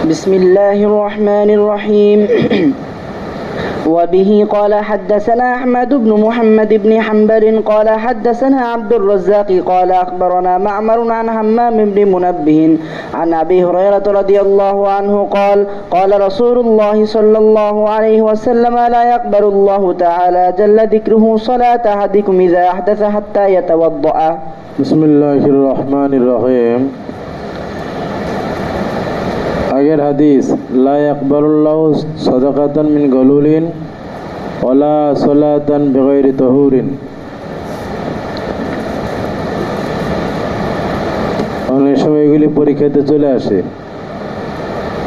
بسم الله الرحمن الرحيم وبه قال حدثنا أحمد بن محمد بن حنبل قال حدثنا عبد الرزاق قال أخبرنا معمر عن همام بن منبه عن أبي هريرة رضي الله عنه قال قال رسول الله صلى الله عليه وسلم لا يقبل الله تعالى جل ذكره صلاة أحدكم إذا أحدث حتى يتوضأ بسم الله الرحمن الرحيم আগের হাদিস লা ইয়াকবালুল্লাহু সাদাকাতান মিন গালুলিন ওয়ালা সালাতান বিগাইরি তাহুরিন। অনেক সময় এগুলি পরীক্ষাতে চলে আসে,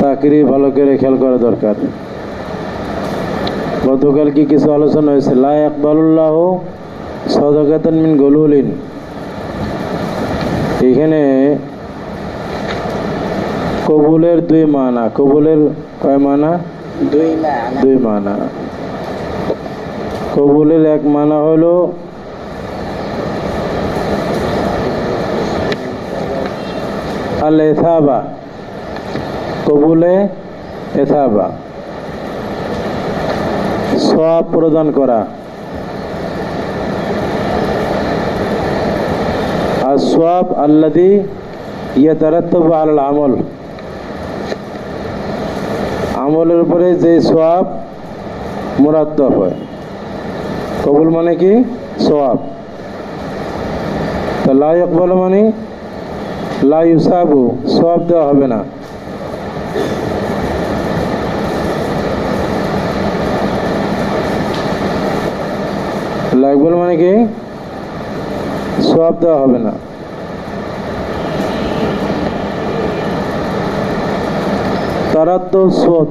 তাকরি ভালো করে খেয়াল করা দরকার। গতকাল কি কিছু আলোচনা হয়েছে? লা ইয়াকবালুল্লাহু সাদাকাতান মিন গালুলিন, এখানে কবুলের দুই মানা। কবুলের কয় মানা? দুই মানা। কবুলের এক মানা হলো আল ইসাবা, কবুলে ইসাবা, সওয়াব প্রদান করা। আর সওয়াব আল্লাযী ইয়াতারাত্তাবু আলাল আমল, আমলের উপরে যে সওয়াব মুরাত্তাব হয়। কবুল মানে কি? সওয়াব। তো লা ইয়াকবাল মানে লা ইউসাবু, সওয়াব দেওয়া হবে না। লা ইয়াকবাল মানে কি? সওয়াব দেওয়া হবে না।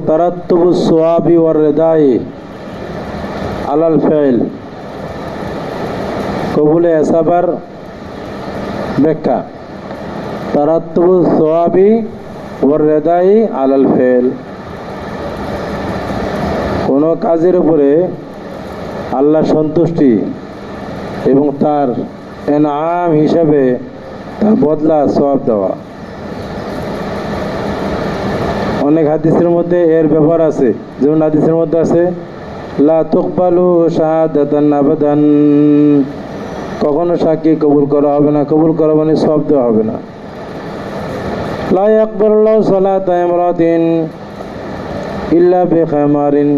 তারাত্তুবু সোয়াবি ওয়ার রিদাই আলাল ফাইল। কবুলে ইসাবার ব্যাখ্যা তারাত্তুবু সোয়াবি ওয়ার রিদাই আলাল ফাইল, কোনো কাজের উপরে আল্লাহ সন্তুষ্টি এবং তার ইনাম হিসাবে তার বদলা সওয়াব দেওয়া। অনেক হাদিসের মধ্যে এর ব্যবহার আছে, যেমন হাদিসের মধ্যে আছে লা তুকবালু শাহাদাতান আবাদান, কখনো সাক্ষী কবুল করা হবে না। কবুল করা মানে সওয়াব দেওয়া হবে না। লা ইয়াকবালুল্লাহু সালাতা ইমরাতিন ইল্লা বিখিমারিন,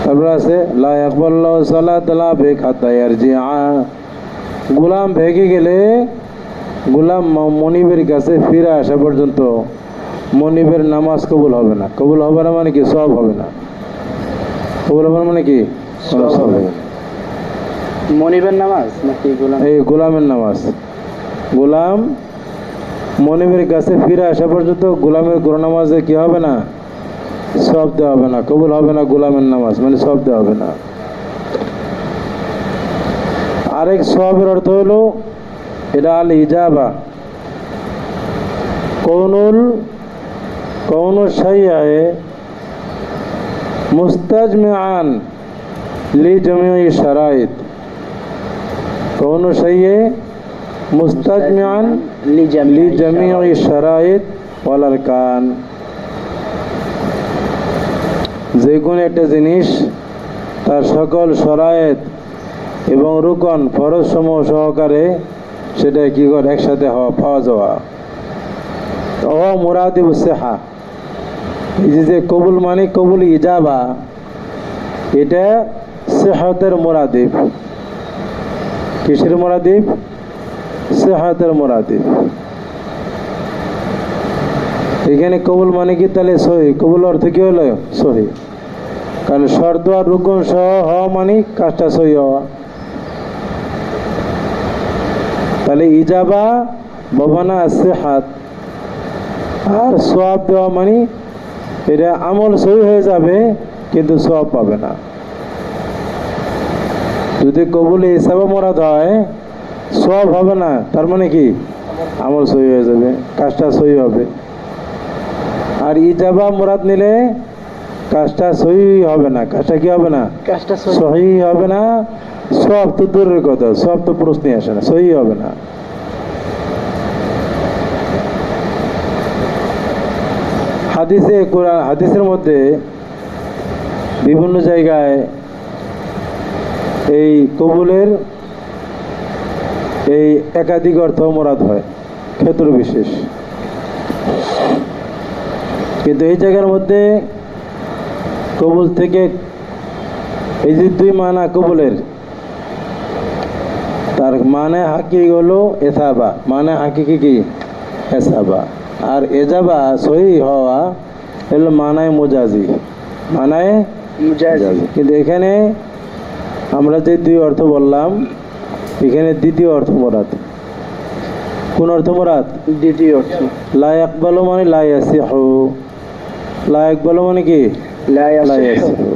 তারপর আছে লা ইয়াকবালুল্লাহু সালাতাল আবিক হাত্তা ইয়ারজিআ, গোলাম ভেগে গেলে গোলাম মনিবের কাছে ফিরে আসা পর্যন্ত মনিবের নামাজ কবুল হবে না। কবুল হবে না মানে কি? সওয়াব হবে না। কবুল হবে না মানে কি? সওয়াব হবে না। মনিবের নামাজ নাকি গোলাম? এই গোলামের নামাজ। গোলাম মনিবের কাছে ফিরে আসা পর্যন্ত গোলামের নামাজে কি হবে না? সওয়াব দেওয়া হবে না। কবুল হবে না গোলামের নামাজ, মানে সওয়াব দেওয়া হবে না। আরেক সওয়াবের অর্থ হলো এটা আল ইজাবা, কৌনো শাইআয়ে মুস্তাজমিআন লি জামিই শারাইত, কৌনো শাইআয়ে মুস্তাজমিআন লি জামিই শারাইত ওয়াল আরকান, যে কোনো একটা জিনিস তার সকল শরায়েত এবং রুকন ফরজ সমূহ সহকারে সেটা কি করে একসাথে পাওয়া যাওয়া। ও মুরাদিবুস সিহা, এই যে কবুল মানে কবুল ইজাবা, এটা সিহতের মুরাদিব। কিসের মুরাদিব? সিহতের মুরাদিব। এখানে কবুল মানে কি? তাহলে সহি। কবুল অর্থ কি হলো? সহি। কারণ শর্ত আর রুকন সহ হওয়া মানে কাজটা সহি হওয়া। তাহলে ইজাবা ববানা সিহাত, আর সওয়াব দেওয়া মানে এটা আমল সহি হয়ে যাবে কিন্তু সওয়াব পাবে না। যদি কবুলে ইসাবা মুরাদ হয় সওয়াব হবে না, তার মানে কি? আমল সহি হয়ে যাবে, কাজটা সহি হবে। আর ইজাবা মুরাদ নিলে কাজটা সহি হবে না। কাজটা কি হবে না? কাজটা সহি হবে না। সওয়াব তো দূরের কথা, সওয়াব তো প্রশ্নই আসে না, সহি হবে না। হাদিসের মধ্যে বিভিন্ন জায়গায় এই কবুলের এই একাধিক অর্থ মোরাদ হয়, ক্ষেত্র বিশেষ। কিন্তু এই জায়গার মধ্যে কবুল থেকে এই যে দুই মানা কবুলের, তার মানে হাকিক হলো এসাবা, মানে হাকিকি কি এসাবা, আর এজাবা সহি হওয়া হলো মানায় মুজাজি, মানায় মুজাজি। কিন্তু এখানে আমরা যে দুই অর্থ বললাম, এখানে দ্বিতীয় অর্থ মোরাদ। কোন অর্থ মোরাদ? দ্বিতীয় অর্থ। লা ইয়াকবালু মানে লা ইয়াসিহু, লা ইয়াকবালু মানে কি লা ইয়াসিহু।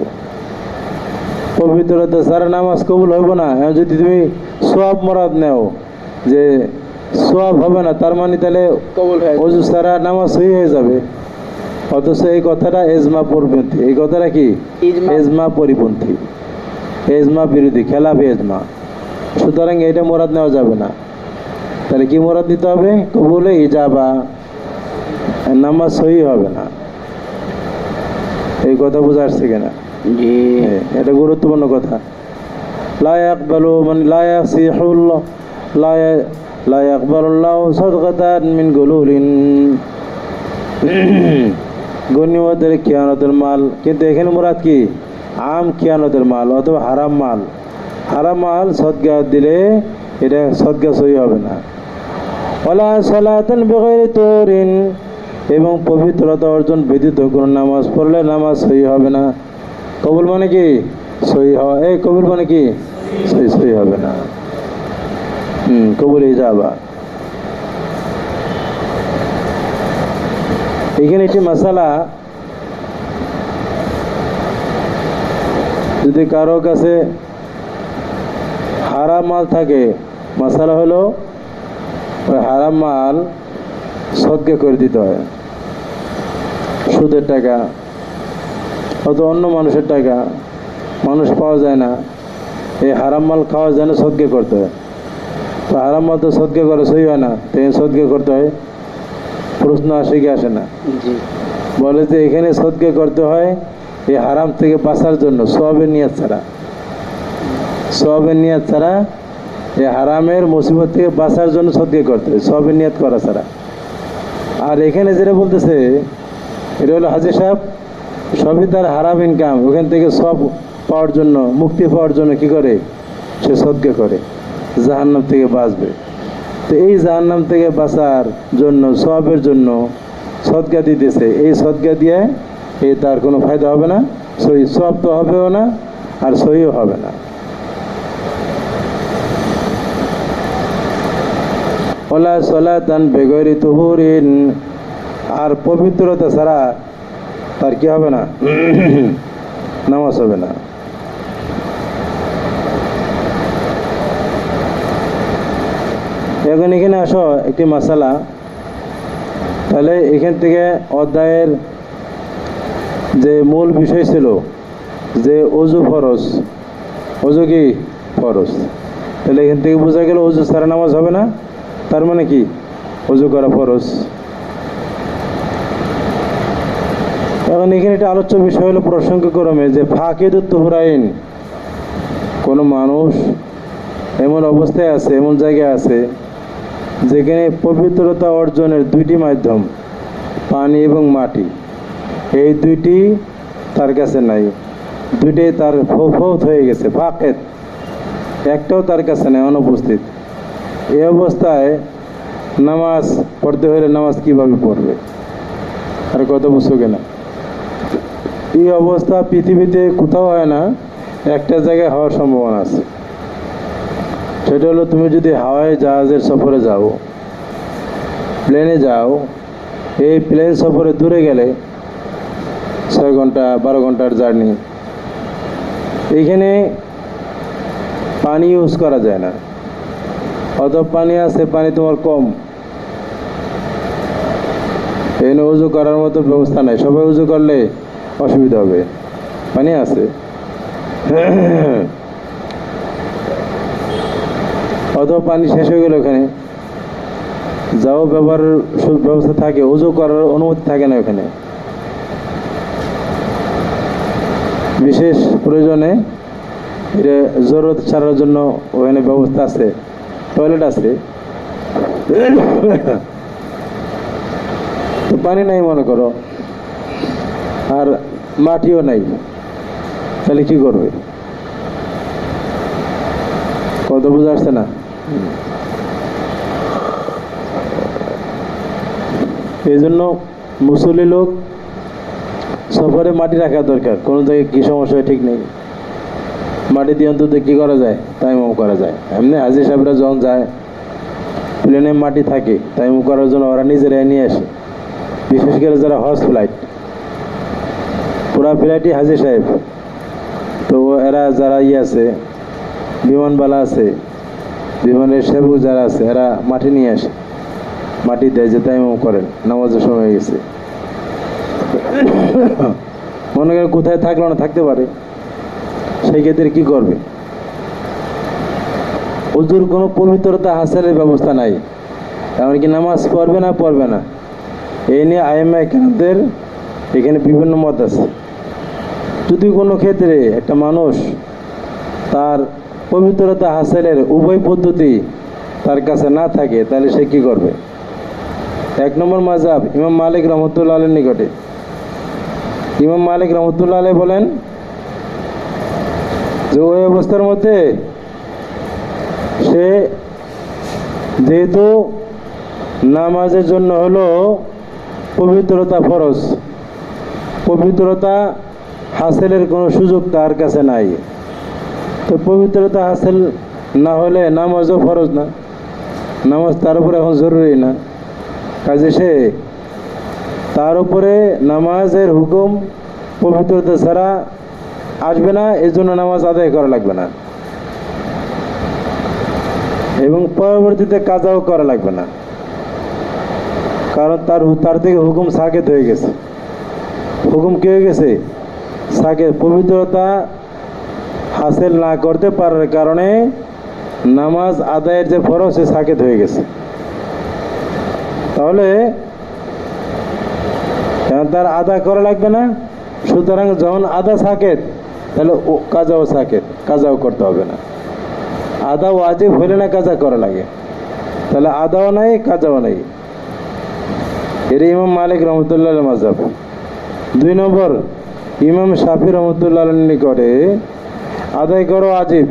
পবিত্রতা ছাড়া নামাজ কবুল হইব না। যদি তুমি সোয়াব মোরাদ নেও যে সোয়াব হবে না, তার মানে তাহলে অজু ছাড়া নামাজ হয়ে যাবে। অথচ এই কথাটা এজমা পরিপন্থী। এই কথাটা কি এজমা পরিপন্থী, এজমা বিরোধী, খেলাফ এজমা। সুতরাং এটা মোরাদ নেওয়া যাবে না। তাহলে কি মোরাদ দিতে হবে? কবুলে ইজাবা, নামাজ সহি হবে না। এই কথা বোঝা আসছে কিনা? জি, এটা গুরুত্বপূর্ণ কথা। লা ইয়াকবালু মানে লা ইয়াসিহুল লা ইয়াকবালুল্লাহু সাদকাতান মিন গুলুলিন, গনিমতের কিয়ানতের মাল। কিন্তু এখানে মুরাদ কি? আম কিয়ানতের মাল অথবা হারাম মাল। হারাম মাল সদকা দিলে এটা সদকা সহি হবে না। ওয়ালা সালাতান বিগাইরি তুরিন, এবং পবিত্রতা অর্জন ব্যতীত কোনো নামাজ পড়লে নামাজ সহি হবে না। কবুল মানে কি সহি হওয়া, এই কবুল মানে কি সহি হবে না। কবুল ইজাবা। এখানে একটি মাসালা, যদি কারো কাছে হারাম মাল থাকে, মাসালা হলো ওই হারাম মাল সদকা করে দিতে হয়। সুদের টাকা অথবা অন্য মানুষের টাকা মানুষ পাওয়া যায় না, এই হারাম মাল খাওয়া যায় না, সদকা করতে হয়। তো হারাম মাল তো সদকা করে সহি হয় না, তো সদকা করতে হয়। প্রশ্ন আসে কি আসে না? বলে যে এখানে সদকা করতে হয় এই হারাম থেকে বাঁচার জন্য, সওয়াবের নিয়ত ছাড়া। সওয়াবের নিয়ত ছাড়া, এই হারামের মুসিবত থেকে বাঁচার জন্য সদকা করতে হয়, সওয়াবের নিয়ত করা ছাড়া। আর এখানে যেটা বলতেছে এটা হলো হাজী সাহেব সবই তার হারাম ইনকাম, ওখান থেকে সব পাওয়ার জন্য, মুক্তি পাওয়ার জন্য কি করে? সে সদকা করে, জাহান্নাম থেকে বাঁচবে। তো এই জাহান্নাম থেকে বাঁচার জন্য, সওয়াবের জন্য সদকা দিতেছে। এই সদকা দিয়ে এই তার কোনো ফায়দা হবে না, সহি সওয়াব তো হবেও না, আর সহিও হবে না। ওলা সালাতান বিগাইরি তুহুরিন, আর পবিত্রতা ছাড়া তার কি হবে না? নামাজ হবে না। এখন এখানে আসো একটি মাসালা। তাহলে এখান থেকে অধ্যায়ের যে মূল বিষয় ছিল যে অজু ফরজ, অজু কি ফরজ, তাহলে এখান থেকে বোঝা গেল অজু ছাড়া নামাজ হবে না। তার মানে কি? অজু করা ফরজ। এখন এখানে একটা আলোচ্য বিষয় হলো প্রসঙ্গক্রমে যে ফাকিদুত তুহরাইন, কোনো মানুষ এমন অবস্থায় আছে, এমন জায়গায় আছে যেখানে পবিত্রতা অর্জনের দুইটি মাধ্যম, পানি এবং মাটি, এই দুইটি তার কাছে নাই, দুইটাই তার ফৌত হয়ে গেছে, ফাকেদ, একটাও তার কাছে নেই, অনুপস্থিত। এই অবস্থায় নামাজ পড়তে হলে নামাজ কিভাবে পড়বে? আর কত বুঝছো কিনা? এই অবস্থা পৃথিবীতে কোথাও হয় না, একটা জায়গায় হওয়ার সম্ভাবনা আছে। সেটা হলো তুমি যদি হাওয়ায় জাহাজের সফরে যাও, প্লেনে যাও, এই প্লেন সফরে দূরে গেলে 6 ঘন্টা 12 ঘন্টার জার্নি, এইখানে পানি ইউজ করা যায় না, অত পানি আছে, পানি তোমার কম, এখানে উজু করার মতো ব্যবস্থা নাই। সবাই উজু করলে অসুবিধা হবে, পানি আছে। অথবা পানি শেষ হয়ে গেল, ওখানে যাও ব্যবহারের ব্যবস্থা থাকে, উজু করার অনুমতি থাকে না ওখানে, বিশেষ প্রয়োজনে এটা জরুরত ছাড়ার জন্য ওখানে ব্যবস্থা আছে, টয়লেট আছে, তো পানি নাই মনে করো, আর মাটিও নাই, তাহলে কি করবে? কত বোঝা আসছে না? এই জন্য মুসল্লি লোক সফরে মাটি রাখা দরকার। কোনো জায়গায় কী সমস্যা ঠিক নেই, মাটি দিয়ে অন্তত কী করা যায়, তাইমুম করা যায়। এমনি হাজি সাহেবরা যখন যায় প্লেনে মাটি থাকে, তাইমুম করার জন্য ওরা নিজেরাই নিয়ে আসে। বিশেষ করে যারা হজ ফ্লাইট, পুরা ফ্লাইটই হাজি সাহেব, তো এরা যারা আছে বিমানবালা আছে, বিমানের সেবক যারা আছে, এরা মাটি নিয়ে আসে, মাটি দেয় যে তাইমুম করেন, নামাজের সময় গেছে। মনে করেন কোথায় থাকলো না, থাকতে পারে, সেই ক্ষেত্রে কি করবে? ওযুর কোনো পবিত্রতা হাসিলের ব্যবস্থা নাই, এমনকি নামাজ পড়বে না পড়বে না, এই নিয়ে আইএমআই কেরামদের এখানে বিভিন্ন মত আছে। যদি কোনো ক্ষেত্রে একটা মানুষ তার পবিত্রতা হাসিলের উভয় পদ্ধতি তার কাছে না থাকে, তাহলে সে কি করবে? এক নম্বর মাযহাব ইমাম মালিক রহমতুল্লাহ আলাইহির নিকটে। ইমাম মালিক রহমতুল্লাহ আলাইহি বলেন যে ওই অবস্থার মধ্যে সে যেহেতু নামাজের জন্য হলো পবিত্রতা ফরজ, পবিত্রতা হাসিলের কোনো সুযোগ তার কাছে নাই, তো পবিত্রতা হাসিল না হলে নামাজও ফরজ না, নামাজ তার উপরে এখন জরুরি না, কাজে সে তার উপরে নামাজের হুকুম পবিত্রতা ছাড়া আসবে না, এই জন্য নামাজ আদায় করা লাগবে না, এবং পরবর্তীতে কাজাও করা লাগবে না, কারণ তার থেকে হুকুম সাকেত হয়ে গেছে। হুকুম কি হয়ে গেছে? সাকেত। পবিত্রতা হাসিল না করতে পারার কারণে নামাজ আদায়ের যে ফরজ সে সাকেত হয়ে গেছে। তাহলে তার আদা করা লাগবে না, সুতরাং যখন আদা সাকেত তাহলে কাজাও সাকেত, কাজাও করতে হবে না। আদা ওয়াজিব হলে না কাজা করা লাগে, তাহলে আদাও নাই কাজাও নাই। এর ইমাম মালিক রহমতুল্লাহ মাযহাব। 2 নম্বর ইমাম শাফি রহমতুল্লাহ নিকটে আদায় করো ওয়াজিব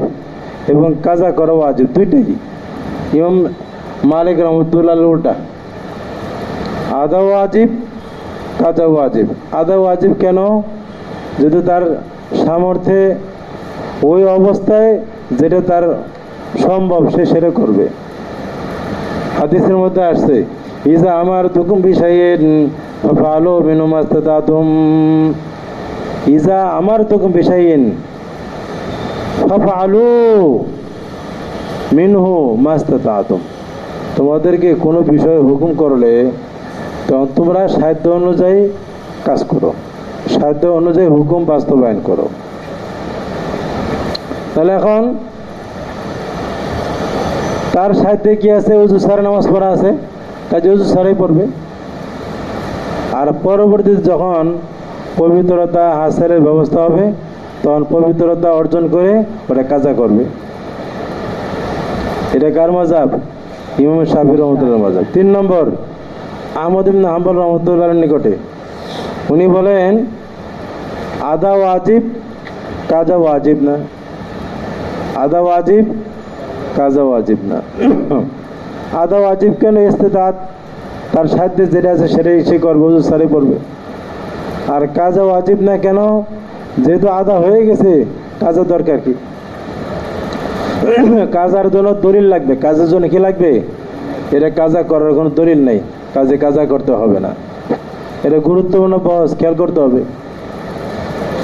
এবং কাজা করো ওয়াজিব, দুইটাই। ইমাম মালিক রহমতুল্লাহ উল্টা, আদা ওয়াজিব কাজা ওয়াজিব। আদা ওয়াজিব কেন? যদি তার সামর্থ্যে ওই অবস্থায় যেটা তার সম্ভব সে সেটা করবে। হাদিসের মধ্যে আসছে ইজা আমার তুকুম বিষয়ের ফালো মিনু মাস্তাতুম, ইজা আমার তুকুম বিষয়েন ফাফআলু মিনহু মাস্তাতুম, তোমাদেরকে কোনো বিষয়ে হুকুম করলে তখন তোমরা সাধ্য অনুযায়ী কাজ করো, সাধ্য অনুযায়ী হুকুম বাস্তবায়ন করো। তাহলে এখন তার সাথে কি আছে? উজু ছাড়া নামাজ পড়া আছে, কাজে উজু ছাড়াই পড়বে। আর পরবর্তীতে যখন পবিত্রতা হাসিলের ব্যবস্থা হবে তখন পবিত্রতা অর্জন করে ওটা কাজা করবে। এটা কার মাযহাব? ইমাম শাফি রহমতুল্লাহ মাযহাব। 3 নম্বর আহমদ ইবনে হাম্বল রহমতুল্লাহর নিকটে উনি বলেন আদা ওয়াজিব কাজা ওয়াজিব না, আদা ওয়াজিব কাজা ওয়াজিব না। আদা ওয়াজিব কেন? ইস্তেতাত, তার সাধ্যে যেটা আছে সেটাই সে করবে, উজু ছাড়াই পড়বে। আর কাজা ওয়াজিব না কেন? যেহেতু আদা হয়ে গেছে, কাজা দরকার কি? কাজার জন্য দলিল লাগবে, কাজের জন্য কি লাগবে? এটা কাজা করার কোনো দলিল নেই, কাজে কাজা করতে হবে না। এটা গুরুত্বপূর্ণ বহস, খেয়াল করতে হবে।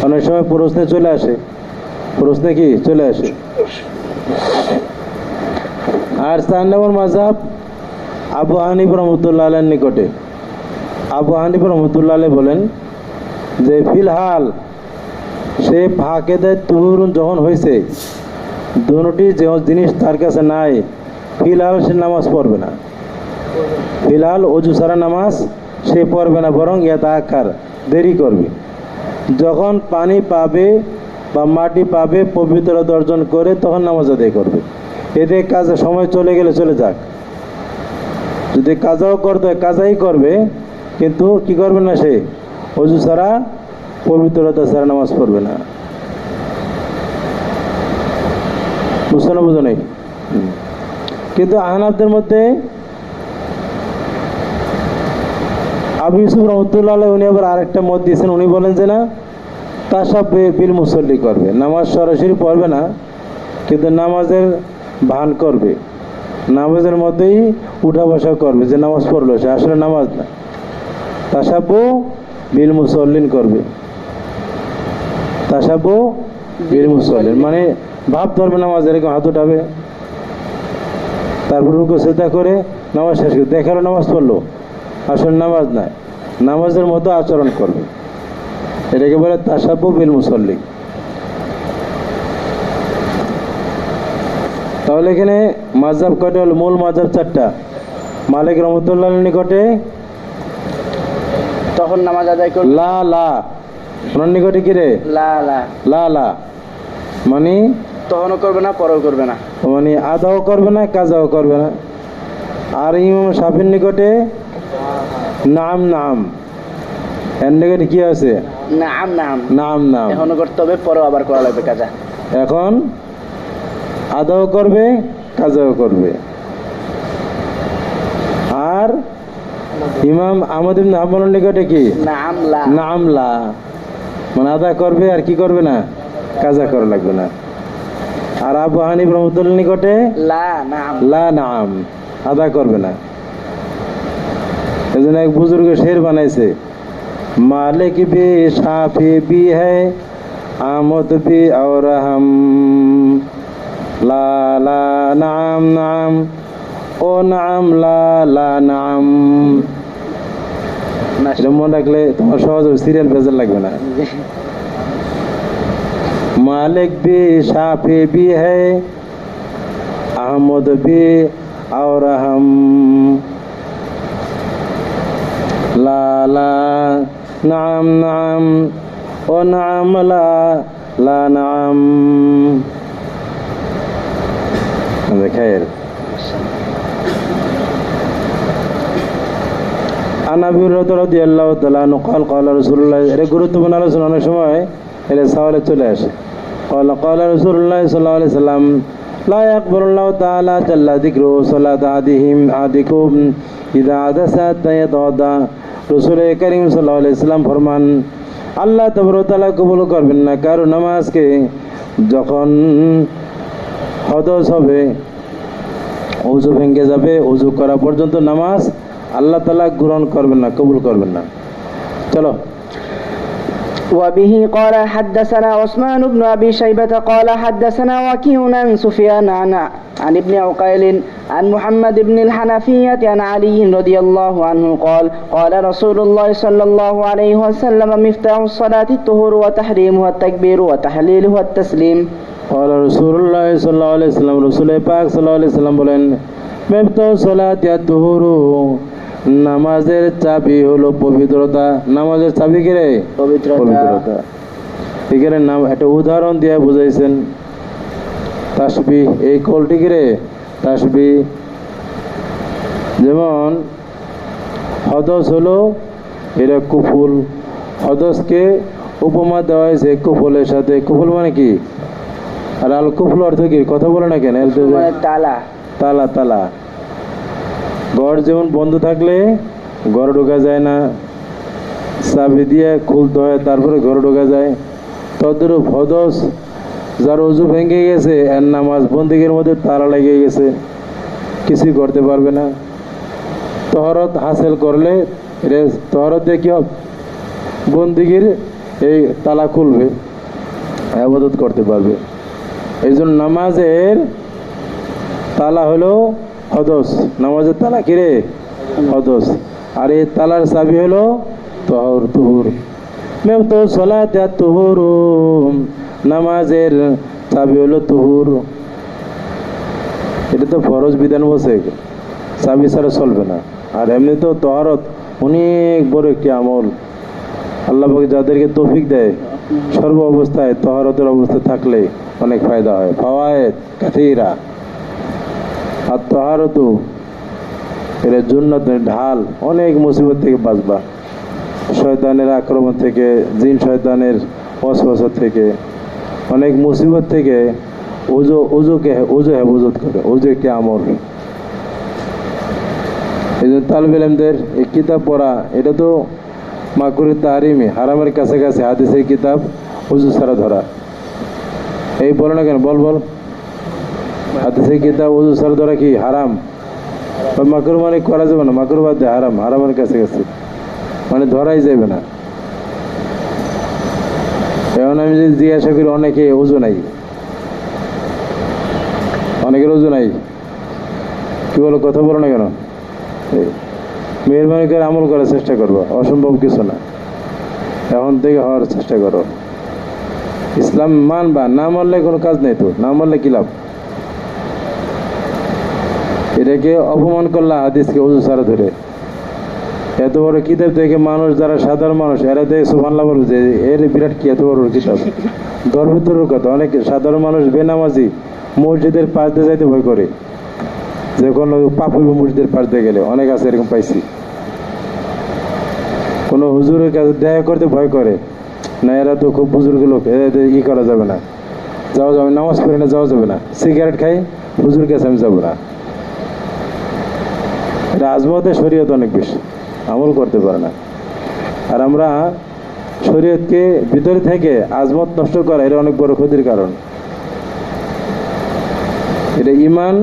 অনেক সময় প্রশ্নে চলে আসে, প্রশ্নে কি চলে আসে। আর 4 নম্বর মাযহাব আবু হানিফা রহমতুল্লাহ আলাইহির নিকটে। আবু হানিফা রহমতুল্লাহ আলাইহি বলেন যে ফিলহাল সে ফাঁকেদে তুহুর যখন হয়েছে, দুটি যে জিনিস তার কাছে নাই, ফিলহাল সে নামাজ পড়বে না। ফিলহাল অজু ছাড়া নামাজ সে পড়বে না, বরং ইয়াতাআখার, দেরি করবে। যখন পানি পাবে বা মাটি পাবে পবিত্রতা অর্জন করে তখন নামাজ আদায় করবে। এতে কাজে সময় চলে গেলে চলে যাক, যদি কাজাও করতে হয় কাজাই করবে, কিন্তু কি করবে না, সে অজু ছাড়া পবিত্রতা ছাড়া নামাজ পড়বে না। বুঝতে না, বুঝো নেই? কিন্তু আহনাফদের মধ্যে আবু ইউসুফ রহমতুল্লাহ আলাইহি উনি আবার আরেকটা মত দিয়েছেন। উনি বলেন যে না, তাসাব্বুহ বিল মুসাল্লি করবে, নামাজ সরাসরি পড়বে না, কিন্তু নামাজের ভান করবে, নামাজের মধ্যেই উঠা বসা করবে, যে নামাজ পড়লো সে আসলে নামাজ না। তাসাব্বুহ বিল মুসাল্লিন করবে, তাসাব্বুহ বিল মুসাল্লিন মানে ভাব ধরবে নামাজ, এরকম হাত উঠাবে, তারপর রুকু সিজদা করে নামাজ শেষ করে দেখালো নামাজ পড়লো, আসলে নামাজ নাই, নামাজের মতো আচরণ করবে, এটাকে বলে তাসাব্বুহ বিল মুসাল্লি। তাহলে এখানে মাযহাব কয়টা হলো? মূল মাযহাব চারটা। মালিক রহমতুল্লাহর নিকটে তখন নামাজ আদায় করবে লা লা, ওনার নিকটে কি রে? লা লা, লা লা মানে তখনও করবে না, পরেও করবে না, মানে আদাও করবে না, কাজাও করবে না। আর ইমাম শাফির নিকটে নাম নাম, এর নিকটে কি আছে? নাম নাম, নাম নাম, এখনো করতে হবে, পরেও আবার করা লাগবে কাজা। এখন আদাও করবে, কাজাও করবে। আর ইমাম আহমদ ইবনে হাম্বলের নিকটে কি? নাম লা, নাম লা মানে আদা করবে আর কি করবে না, কাজা করা লাগবে না। আর আবু হানিফ রহমতুল্লাহ নিকটে লা নাম, লা নাম, আদা করবে না। এই জন্য এক বুজুর্গ শের বানাইছে, মালিক भी शाफी भी है आमद भी और हम ला ला नाम नाम ও নাম লা লা নাম। এটা মনে রাখলে তোমার সহজ সিরিয়াল বেজার লাগবে না। मालिक भी शाफी भी है अहमद भी और हम ला ला नाम नाम ओ नाम ला ला नाम। खैर عن ابي هريره رضي الله تعالى عنه قال قال رسول الله, এর গুরুত্বপূর্ণ আলোচনা অনেক সময় এর সওয়ালে চলে আসে। قال قال رسول الله صلى الله عليه وسلم لا يقبل الله تعالى جل ذكره صلاة أحدكم إذا حدث حتى يتوضأ। রাসূল করিম সাল্লাল্লাহু আলাইহি ওয়াসাল্লাম ফরমান, আল্লাহ তাআলা কবুল করবেন না কারো নামাজকে যখন হদস হবে, ওযু ভেঙে যাবে, ওযু করা পর্যন্ত নামাজ আল্লাহ তাআলা গ্রহণ করবেন না, কবুল করবেন না। চলো। وبه قال حدثنا عثمان بن أبي شيبة قال حدثنا وكيع عن سفيان عن ابن عقيل عن محمد بن الحنفية عن علي رضي الله عنه قال قال رسول الله صلى الله عليه وسلم مفتاح الصلاة الطهور وتحريمها التكبير وتحليلها التسليم। قال رسول الله صلى الله عليه وسلم, রাসূল পাক সাল্লাল্লাহু আলাইহি ওয়াসাল্লাম বলেন, মিফতাহু সলাতি আত-তুহুর, নামাজের চাবি হলো পবিত্রতা। নামাজের চাবি কি রে? পবিত্রতা। এখানে নাম একটা উদাহরণ দিয়ে বুঝাইছেন। তাসবিহ, এই কলটি কি রে? তাসবিহ। যেমন হদস হলো এটা কুফুল, হদসকে উপমা দেওয়া হয়েছে কুফুলের সাথে। কুফুল মানে কি? আর আল কুফুল অর্থ কি? কথা বলে না কেন? তালা, তালা তালা। ঘর যেমন বন্ধ থাকলে ঘরে ঢোকা যায় না, চাবি দিয়ে খুলতে হয়, তারপরে ঘরে ঢোকা যায়। তদ্রূপ হদস, যার ওযু ভেঙে গেছে, এর নামাজ বন্দিগির মধ্যে তালা লেগে গেছে, কিছুই করতে পারবে না। তহরত হাসিল করলে তহরত দিয়ে কি হবে? বন্দিগির এই তালা খুলবে, ইবাদত করতে পারবে। এই জন্য নামাজের তালা হলো হদস। নামাজের তালা কি রে? হদস। আর এই তালার চাবি হলো তুহুর। মিফতাহু সলাতি আত-তুহুর, নামাজের চাবি হলো তুহুর। এটা তো ফরজ বিধান বসে, চাবি ছাড়া চলবে না। আর এমনি তো তহরত অনেক বড় একটি আমল, আল্লাহ পাক যাদেরকে তৌফিক দেয় সর্ব অবস্থায় তহরতের অবস্থায় থাকলে অনেক ফায়দা হয়। ফাওয়ায়েদ কাসীরা। আর তহারতু এটা জান্নাতের ঢাল, অনেক মুসিবত থেকে বাঁচবা, শয়তানের আক্রমণ থেকে, জিন শয়তানের ওয়াসওয়াসা থেকে, অনেক মুসিবত থেকে ওজু হেফাজত করে। ওজু একটি আমল। এই জন্য তালিব ইলমদের এই কিতাব পড়া, এটা তো মাকরুহ তাহরিমি, হারামের কাছাকাছি হাদিসের কিতাব ওজু ছাড়া ধরা। এই বলো না কেন, বল হাদিসের কিতাব ওজু ছাড়া ধরা কি হারাম? মাকরুহ মানে করা যাবে না, মাকরুহ বাদ দেয়, হারাম, হারামের কাছাকাছি মানে ধরাই যাবে না। এখন আমি যদি জিজ্ঞাসা করি অনেকে ওজু নাই, অনেকের ওজু নাই, কি বলো, কথা বলো না কেন? মেহরবানি করে আমল করার চেষ্টা করবো, অসম্ভব কিছু না। এখন থেকে হওয়ার চেষ্টা করো। ইসলাম মানবা, না মানলে কোনো কাজ নেই তো, না মানলে কি লাভ? এটাকে অপমান করলা হাদিসকে ওজু ছাড়া ধরে। এত বড় কিতাব থেকে মানুষ, যারা সাধারণ মানুষ, এরা দেখে সুবহানাল্লাহ বলবে যে এর বিরাট কি এত বড় কিতাব। গর্বের কথা, অনেক সাধারণ মানুষ বেনামাজি মসজিদের পাশ দিয়ে যাইতে ভয় করে, যে কোনো পাপ হইব মসজিদের পাশ দিয়ে গেলে। অনেক আছে এরকম, পাইছি। কোনো হুজুরের কাছে দেখা করতে ভয় করে, না এরা তো খুব বুজুর্গ লোক, এদের ই করা যাবে না, যাওয়া যাবে, নামাজ পড়ে না যাওয়া যাবে না, সিগারেট খাই হুজুর কাছে আমি যাবো না। এটা আজমতে শরীয়ত অনেক বেশি, আমল করতে পারে না। আর আমরা শরীয়তকে ভিতরে থেকে আজমত নষ্ট করা, এটা অনেক বড় ক্ষতির কারণ। এটা ইমান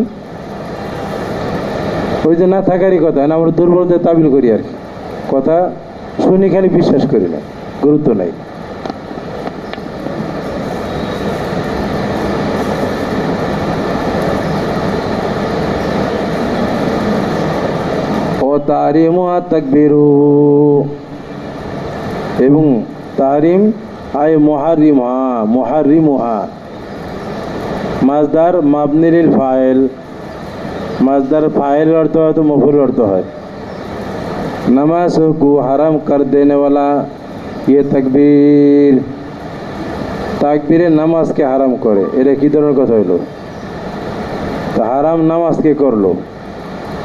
ওই যে না থাকারই কথা, না আমরা দুর্বলদের তাবিল করি আর কি, কথা শুনি খালি বিশ্বাস করি না, গুরুত্ব নাই। ও তাহরিমুহা তাকবীরু, এবং তাহরিম আয় মুহাররিমুহা, মাজদার মাবনি লিল ফাইল, মাজদার ফাইল অর্থ হয় তো মফুল অর্থ হয়। नमाज को हराम कर देने वाला ये तकबीर, তাকবীরে নামাজকে হারাম করে। এটা কি ধরনের কথা হইল? তো হারাম নামাজকে করলো,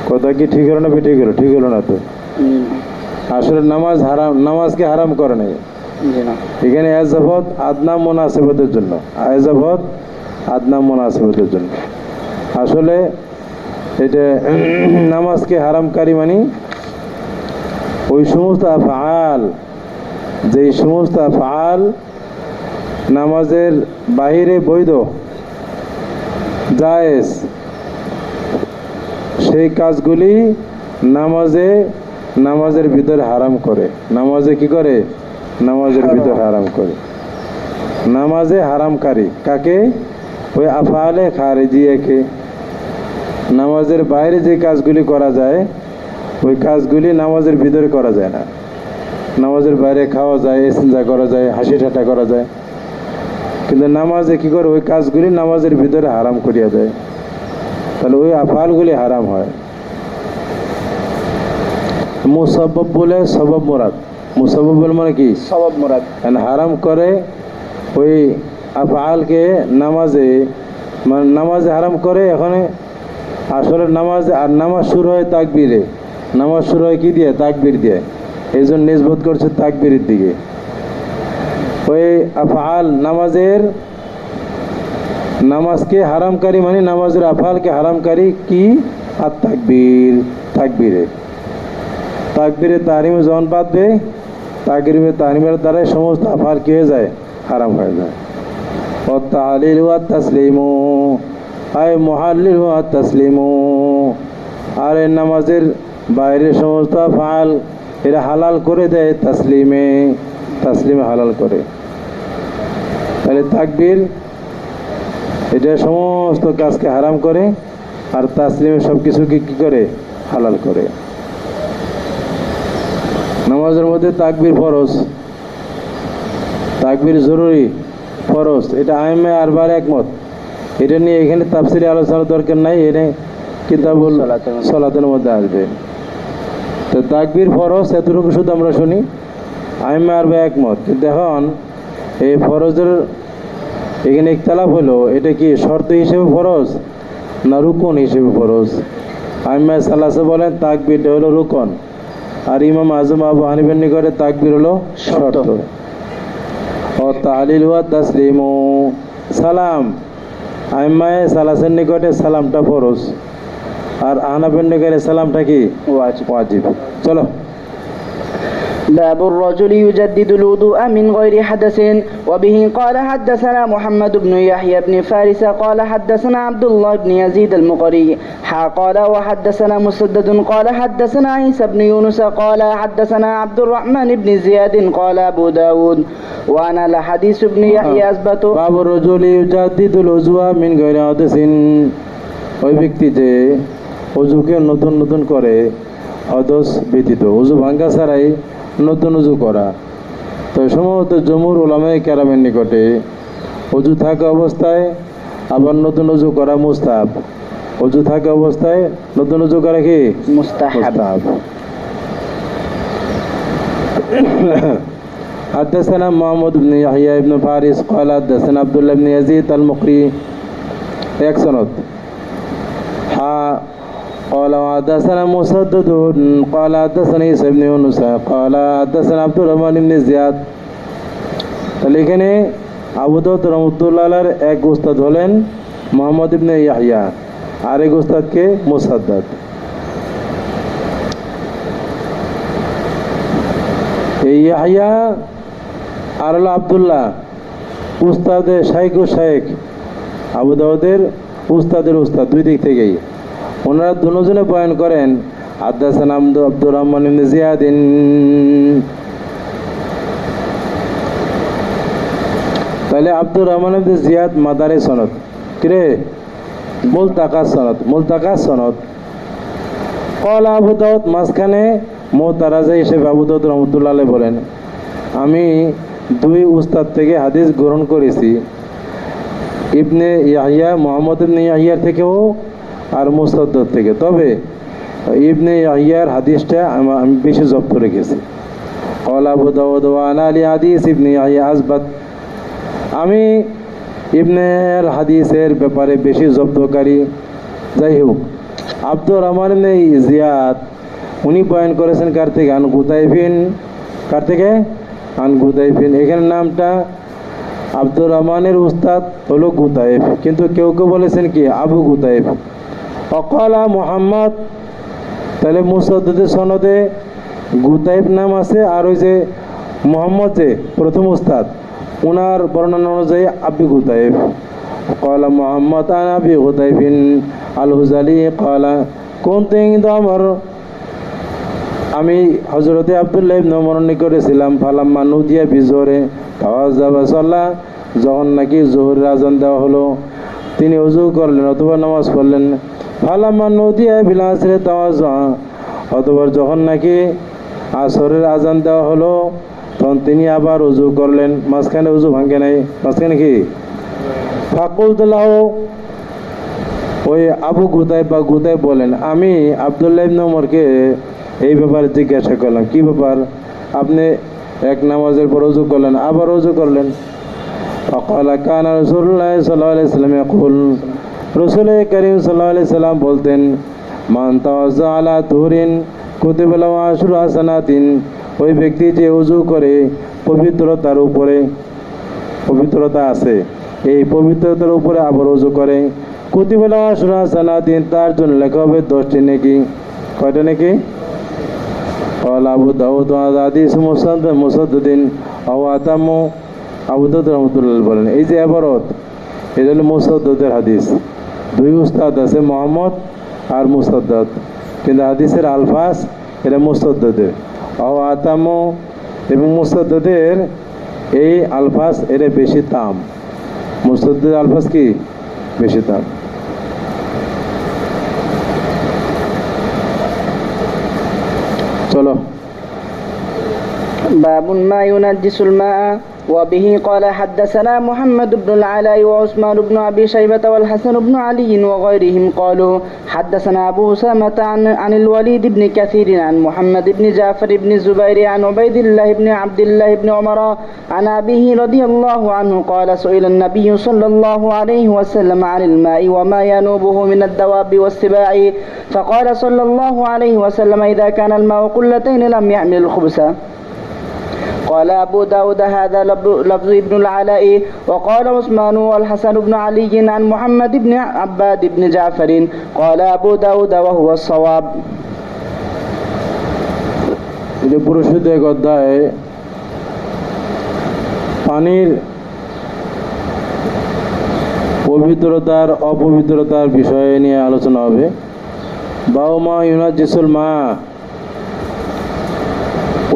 কথা কি ঠিক হলো না? ঠিক হলো? ঠিক হলো না তো। আসলে নামাজ হারাম, নামাজকে হারাম করে নাই এখানে, এজাবত আদনা মুনাসিবতের জন্য, এজাবত আদনা মুনাসিবতের জন্য। আসলে এটা নামাজকে হারামকারী মানে ওই সমস্ত আফআল, যেই সমস্ত আফআল নামাজের বাহিরে বৈধ জায়েজ, সেই কাজগুলি নামাজের ভিতরে হারাম করে। নামাজে কি করে? নামাজের ভিতরে হারাম করে। নামাজে হারামকারী কাকে? ওই আফআলে খারিজিয়াকে। নামাজের বাইরে যে কাজগুলি করা যায়, ওই কাজগুলি নামাজের ভিতরে করা যায় না। নামাজের বাইরে খাওয়া যায়, ইস্তিনজা করা যায়, হাসি ঠাট্টা করা যায়, কিন্তু নামাজে কি করে? ওই কাজগুলি নামাজের ভিতরে হারাম করিয়া দেয়, তাহলে ওই আফআলগুলি হারাম হয়। মুসাব্বাব বলে সবাব মুরাদ, মুসাব্বাব বলে মানে কি? সবাব মুরাদ। হারাম করে ওই আফআলকে নামাজে, মানে নামাজে হারাম করে। এখানে আসলে নামাজ, আর নামাজ শুরু হয় তাকবীরে, নামাজ শুরু হয় কি দিয়ে? তাকবীর দিয়ে। এই জন্য নিসবত করছে তাকবীরের দিকে। ওই আফআল নামাজকে হারামকারী মানে নামাজের আফআলকে হারামকারী কি? আর তাকবীর, তাকবীরে তাহরিমে যখন বাঁধবে, তাকবীরে তাহরিমের দ্বারাই সমস্ত আফআল কি হয়ে যায়? হারাম হয়ে যায়। ও তাহলিল ওয়া তাসলিমু আয় মুহাল্লিল ওয়া তাসলিমু, আর এই নামাজের বাইরের সমস্ত আফআল এরা হালাল করে দেয় তাসলিমে হালাল করে। তাহলে তাকবীর এটা সমস্ত কাজকে হারাম করে, আর তাসলিমে সব কিছুকে কি করে? হালাল করে। নামাজের মধ্যে তাকবীর ফরজ, তাকবীর জরুরি, ফরজ, এটা আইমে আরবার একমত। এটা নিয়ে এখানে তাফসিরে আলোচনার দরকার নাই, এটা কিতাবুল সালাতের মধ্যে আসবে। তো তাকবীর ফরজ, এতটুকু শুধু আমরা শুনি, আইমে আরবা একমত। কিন্তু এখন এই ফরজের এখানে ইখতিলাফ হলো, এটা কি শর্ত হিসেবে ফরজ না রুকন হিসেবে ফরজ? আইম্মায়ে সালাসা বলেন তাকবীরটা হলো রুকন, আর ইমাম আজম আবু হানিফার নিকটে তাকবীর হলো শর্ত। ও তাহলিল ওয়া তাসলিমু, সালাম আইম্মায়ে সালাসের নিকটে সালামটা ফরজ, আর আহনাফের নিকটে সালামটা কি ওয়াজিব। চলো। باب الرجل يجدد الوضوء من غير حدث. وبه قال حدثنا محمد بن يحيى بن فارس قال حدثنا عبد الله بن يزيد المقري قال وحدثنا مسدد قال حدثنا عيسى بن يونس قال حدثنا عبد الرحمن بن زياد قال أبو داود وأنا لحديث ابن يحيى أثبت. باب الرجل يجدد الوضوء من غير حدث, ওই ব্যক্তি যে ওযুকে নতুন নতুন করে হদস ব্যতীত, ওযু ভাঙ্গা ছাড়াই নতুন ওযু করা। তো সম্ভবত জমহুর উলামায়ে কেরামের নিকটে ওযু থাকা অবস্থায় আবার নতুন ওযু করা মুস্তাহাব, ওযু থাকা অবস্থায় নতুন ওযু করা কি মুস্তাহাব। حدثنا محمد بن يحيى بن فارس قال حدثنا عبد الله بن يزيد المقري এক সনদ। قال حدثنا مسدد قال حدثنا عيسى بن يونس قال حدثنا عبد الرحمن بن زياد। তাহলে এখানে আবু দাউদ রাহমাতুল্লাহ আলাইহির এক উস্তাদ হলেন মুহাম্মদ ইবনে ইয়াহইয়া, আরেক উস্তাদকে মুসাদ্দাদ। এই ইয়াহইয়া আর হলো আব্দুল্লাহ, উস্তাদের শাইখ ও শাইখ, আবু দাউদের উস্তাদের উস্তাদ, দুই দিক থেকেই ওনারা দুজনে বয়ান করেন হাদাসানা আব্দুর রহমান ইবনে জিয়াদ। তাহলে আব্দুর রহমান ইবনে জিয়াদ মাদারে সনদ, কিরে মুলতাকা সনদ, মুলতাকা সনদ। কল আবু দাউদ, মাঝখানে মুতারাজা হিসেবে আবু দাউদ রাহমাতুল্লাহ আলাইহি বলেন আমি দুই উস্তাদ থেকে হাদিস গ্রহণ করেছি, ইবনে ইয়াহইয়া মুহাম্মদ ইবনে ইয়াহইয়ার থেকেও আর মুসাদ্দাদ থেকে। তবে ইবনে ইয়াহইয়ার হাদিসটা আমি বেশি জব্দ রেখেছি। ক্বালা আবু দাউদ ওয়া আনা লি হাদিস ইবনে ইয়াহইয়া আসবাত, আমি ইবনের হাদিসের ব্যাপারে বেশি জব্দকারী। যাই হোক, আব্দুর রহমান ইবনে জিয়াদ উনি বয়ান করেছেন কার থেকে? আন গুতাইফিন। কার থেকে? আন গুতাইফিন। এখানে নামটা আব্দুর রহমানের উস্তাদ হলো গুতাইফ, কিন্তু কেউ কেউ বলেছেন কি আবু গুতাইফ। অকালা মোহাম্মদ, তাহলে মুসাদ্দাদের সনদে গুতাইফ নাম আছে, আর ওই যে মোহাম্মদ যে প্রথম উস্তাদ ওনার বর্ণনা অনুযায়ী আবি গুতাইফ। قال محمد عن أبي غطيف الهزلي قال كنت عند عمر, আমি হযরতে আব্দুল্লাহ ইবনে ওমর নিকটে ছিলাম। ফালাম্মা নুদিয়া বিজোরে তাওয়াজ্জাবা সাল্লাহ, যখন নাকি যোহরের আজান দেওয়া হলো তিনি ওযু করলেন অথবা নামাজ পড়লেন। ফালাম্মা নুদিয়া বিল আসরে তাওয়াজ্জা, অথবা যখন নাকি আসরের আজান দেওয়া হলো তখন তিনি আবার ওযু করলেন। মাঝখানে ওযু ভাঙে নাই, মাঝখানে কি? ফাকুলতু লাহু, ওই আবু গুতাইব বা গুতাইব বলেন আমি আব্দুল্লাহ ইবনে ওমরকে এই ব্যাপারে জিজ্ঞাসা করলাম, কি ব্যাপার আপনি এক নামাজের পর ওযু করলেন আবার ওযু করলেন? ফাকালা কানা রাসূলুল্লাহ সাল্লাল্লাহু আলাইহি ওয়াসাল্লাম ইয়াকুল, রাসূল করিম সাল্লাল্লাহু আলাইহি ওয়াসাল্লাম বলতেন মান তাওয়াজ্জা আলা তুহরিন কুতিবা লাহু আশরু হাসানাতিন, ওই ব্যক্তি যে ওযু করে পবিত্রতার উপরে, পবিত্রতা আছে এই পবিত্রতার উপরে আবার ওযু করে, কুতিবা লাহু আশরু হাসানাতিন, তার জন্য লেখা হবে 10টি নেকি। কয়টা নেকি? قال أبو داود هذا حديث مسدد أو أتم, আবু দাউদ রাহমাতুল্লাহ বলেন এই যে ইবারত এটা হলো মুসাদ্দাদের হাদিস। দুই উস্তাদ আছে মুহাম্মদ আর মুসাদ্দাদ, কিন্তু হাদিসের আলফাজ এটা মুসাদ্দাদের। আও আতাম এবং মুসাদ্দাদের এই আলফাজ এটা বেশি দাম, মুসাদ্দাদের আলফাজ কি বেশি দাম। চলো। باب ما ينجس الماء. وبه قال حدثنا محمد بن العلاء وعثمان بن أبي شيبة والحسن بن علي وغيرهم قالوا حدثنا أبو أسامة عن الوليد بن كثير عن محمد بن جعفر بن الزبير عن عبيد الله بن عبد الله بن عمر عن أبيه رضي الله عنه قال سئل النبي صلى الله عليه وسلم عن الماء وما ينوبه من الدواب والسباع فقال صلى الله عليه وسلم إذا كان الماء قلتين لم يحمل الخبث. قال أبو داود هذا لفظ ابن العلاء وقال عثمان والحسن بن علي عن محمد بن عباد بن جعفر قال أبو داود وهو الصواب. এটা পুরুষদের এক অধ্যায়ে পানির পবিত্রতার অপবিত্রতার বিষয়ে নিয়ে আলোচনা হবে। বাউমা ইউনাজিসুল মা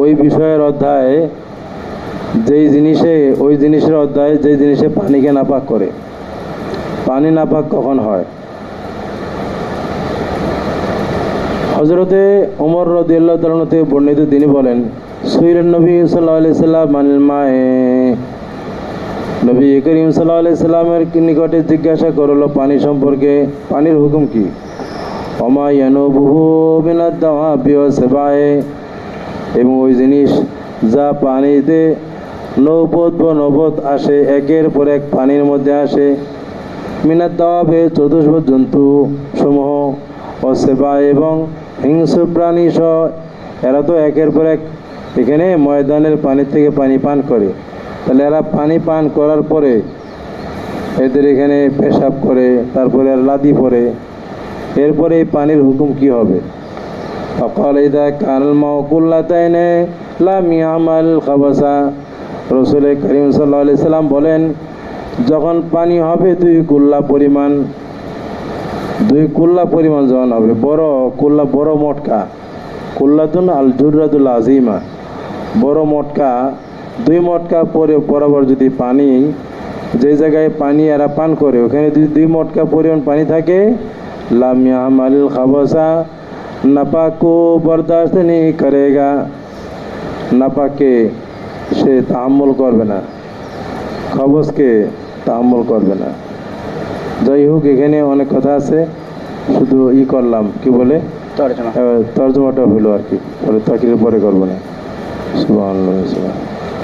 ওই বিষয়ের অধ্যায়ে ওই জিনিসের অধ্যায়ে যেই জিনিসে পানিকে নাপাক করে। পানি নাপাক কখন হয়? হযরতে ওমর রাদিয়াল্লাহু তাআলা থেকে বর্ণিত, তিনি বলেন সুইলান নবী সাল্লাল্লাহু আলাইহি সাল্লাম আনিল মায়ে, নবী করিম সাল্লাল্লাহু আলাইহি সাল্লামের নিকটে জিজ্ঞাসা করল পানি সম্পর্কে, পানির হুকুম কি? ওমা ইয়ানুবুহু মিনাদ দাওয়াবি ওয়া সাবায়ে, এবং ওই জিনিস যা পানিতে নৌবত আসে, একের পর এক পানির মধ্যে আসে, মিনাদ দাওয়াবে চতুষ্পদ জন্তু সমূহ, ও সেবা এবং হিংস্র প্রাণী সহ, এরা তো একের পর এক এখানে ময়দানের পানি থেকে পানি পান করে। তাহলে এরা পানি পান করার পরে এদের এখানে পেশাব করে, তারপরে আর লাদি পরে, এরপরে এই পানির হুকুম কি হবে? فقال إذا كان الماء قلتين لم يعمل خبثا। রাসূল করিম সাল্লাল্লাহু আলাইহি সাল্লাম বলেন, যখন পানি হবে দুই কুল্লা পরিমাণ যখন হবে, বড় মটকা, কুল্লাতুন আল জুররাতুল আজিমা, বড় মটকা, দুই মটকা বরাবর যদি পানি, যে জায়গায় পানি এরা পান করে ওখানে যদি দুই মটকা পরিমাণ পানি থাকে, লাম ইয়ামাল খাবাসা, নাপাক को बर्दाश्त नहीं करेगा, নাপাককে সে তাহাম্মুল করবে না, খবসকে তাহাম্মুল করবে না। যাই হোক, এখানে অনেক কথা আছে, শুধু করলাম কি বলে তর্জমাটা হইলো আর কি, পরে তাকির পরে করবো না। সুবহানাল্লাহ।